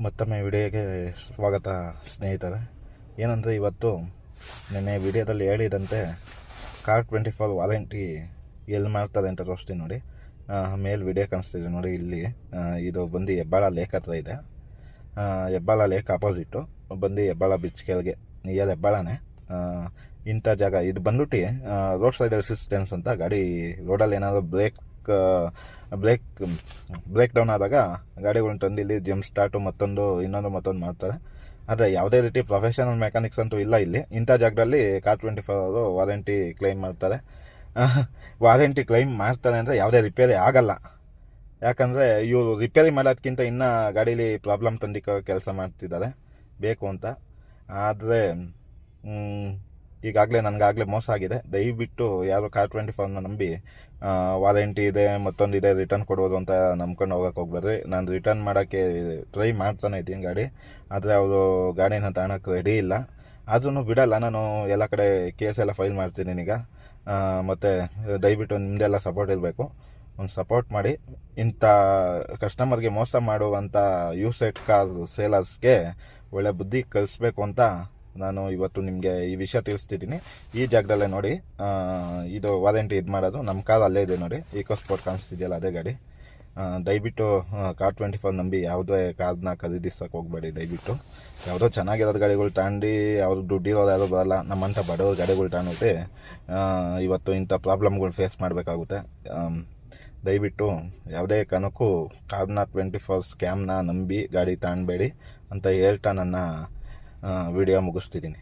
ಮತ್ತೊಮ್ಮೆ ವಿಡಿಯೋಗೆ ಸ್ವಾಗತ ಸ್ನೇಹಿತರೆ. ಏನಂದರೆ ಇವತ್ತು ನೆನ್ನೆ ವಿಡಿಯೋದಲ್ಲಿ ಹೇಳಿದಂತೆ ಕಾರ್24 ವಾರಂಟಿ ಎಲ್ಲಿ ಮಾಡ್ತಾರೆ ಅಂತ ತೋರಿಸ್ತೀನಿ ನೋಡಿ. ಮೇಲೆ ವಿಡಿಯೋ ಕಾಣಿಸ್ತಿದೆ ನೋಡಿ. ಇಲ್ಲಿ ಇದು ಬಂದು ಹೆಬ್ಬಾಳ ಲೇಕ್ ಹತ್ರ ಇದೆ. ಹೆಬ್ಬಾಳ ಲೇಕ್ ಆಪೋಸಿಟ್ಟು ಬಂದು ಹೆಬ್ಬಾಳ ಬಿಚ್ ಕೆಳಗೆ ನಿಯರ್ ಹೆಬ್ಬಾಳನೇ ಇಂಥ ಜಾಗ. ಇದು ಬಂದ್ಬಿಟ್ಟು ರೋಡ್ ಸೈಡ್ ಅಸಿಸ್ಟೆನ್ಸ್ ಅಂತ. ಗಾಡಿ ರೋಡಲ್ಲಿ ಏನಾದರೂ ಬ್ರೇಕ್ ಡೌನ್ ಆದಾಗ ಗಾಡಿಗಳನ್ನ ತಂದು ಇಲ್ಲಿ ಜಿಮ್ ಸ್ಟಾರ್ಟು ಮತ್ತೊಂದು ಮಾಡ್ತಾರೆ. ಆದರೆ ಯಾವುದೇ ರೀತಿ ಪ್ರೊಫೆಷನಲ್ ಮೆಕ್ಯಾನಿಕ್ಸ್ ಅಂತೂ ಇಲ್ಲ ಇಲ್ಲಿ. ಇಂಥ ಜಾಗದಲ್ಲಿ ಕಾರ್24 ವಾರಂಟಿ ಕ್ಲೈಮ್ ಮಾಡ್ತಾರೆ. ವಾರಂಟಿ ಕ್ಲೈಮ್ ಮಾಡ್ತಾರೆ ಅಂದರೆ ಯಾವುದೇ ರಿಪೇರಿ ಆಗಲ್ಲ. ಯಾಕಂದರೆ ಇವರು ರಿಪೇರಿ ಮಾಡೋದಕ್ಕಿಂತ ಇನ್ನೂ ಗಾಡೀಲಿ ಪ್ರಾಬ್ಲಮ್ ತಂದಿಕ್ಕೋ ಕೆಲಸ ಮಾಡ್ತಿದ್ದಾರೆ ಬೇಕು ಅಂತ. ಆದರೆ ಈಗಾಗಲೇ ನನಗಾಗಲೇ ಮೋಸ ಆಗಿದೆ. ದಯವಿಟ್ಟು ಯಾರು ಕಾರ್24ನ ನಂಬಿ ವಾರಂಟಿ ಇದೆ ಮತ್ತೊಂದಿದೆ ರಿಟರ್ನ್ ಕೊಡ್ಬೋದು ಅಂತ ನಂಬ್ಕೊಂಡು ಹೋಗೋಕೆ ಹೋಗ್ಬೇಡ್ರಿ. ನಾನು ರಿಟರ್ನ್ ಮಾಡೋಕ್ಕೆ ಟ್ರೈ ಮಾಡ್ತಾನೆ ಇದ್ದೀನಿ ಗಾಡಿ, ಆದರೆ ಅವರು ಗಾಡಿನ ತಗೊಳಕ್ಕೆ ರೆಡಿ ಇಲ್ಲ. ಆದ್ರೂ ಬಿಡಲ್ಲ, ನಾನು ಎಲ್ಲ ಕಡೆ ಕೇಸ್ ಎಲ್ಲ ಫೈಲ್ ಮಾಡ್ತಿದ್ದೀನಿ ಈಗ. ಮತ್ತು ದಯವಿಟ್ಟು ನಿಮ್ಮದೆಲ್ಲ ಸಪೋರ್ಟ್ ಇರಬೇಕು. ಒಂದು ಸಪೋರ್ಟ್ ಮಾಡಿ. ಇಂಥ ಕಸ್ಟಮರ್ಗೆ ಮೋಸ ಮಾಡುವಂಥ ಯೂಸೆಡ್ ಕಾರ್ ಸೇಲರ್ಸ್ಗೆ ಒಳ್ಳೆ ಬುದ್ಧಿ ಕಲಿಸ್ಬೇಕು ಅಂತ ನಾನು ಇವತ್ತು ನಿಮಗೆ ಈ ವಿಷಯ ತಿಳಿಸ್ತಿದ್ದೀನಿ. ಈ ಜಾಗದಲ್ಲೇ ನೋಡಿ, ಇದು ವಾರಂಟಿ ಇದು ಮಾಡೋದು ನಮ್ಮ ಕಾರ್ ಅಲ್ಲೇ ಇದೆ ನೋಡಿ. ಈಕೋಸ್ಪೋರ್ಟ್ ಕಾಣಿಸ್ತಿದೆಯಲ್ಲ ಅದೇ ಗಾಡಿ. ದಯವಿಟ್ಟು ಕಾರ್24 ನಂಬಿ ಯಾವುದೇ ಕಾರ್ನ ಖರೀದಿಸೋಕೆ ಹೋಗಬೇಡಿ. ದಯವಿಟ್ಟು ಯಾವುದೋ ಚೆನ್ನಾಗಿರೋದು ಗಾಡಿಗಳು ತಗೊಂಡು ಅವ್ರು ದುಡ್ಡಿರೋದು ಯಾರು ಬರಲ್ಲ. ನಮ್ಮಂಥ ಬಡವ್ರ ಗಾಡಿಗಳು ತಗೊಂಡಿದ್ದೆ ಇವತ್ತು ಇಂಥ ಪ್ರಾಬ್ಲಮ್ಗಳು ಫೇಸ್ ಮಾಡಬೇಕಾಗುತ್ತೆ. ದಯವಿಟ್ಟು ಯಾವುದೇ ಕಾರಣಕ್ಕೂ ಕಾರ್24 ಸ್ಕ್ಯಾಮ್ನ ನಂಬಿ ಗಾಡಿ ತಗೊಳ್ಬೇಡಿ ಅಂತ ಹೇಳ್ತಾ ನನ್ನ ವಿಡಿಯೋ ಮುಗಿಸ್ತಿದ್ದೀನಿ.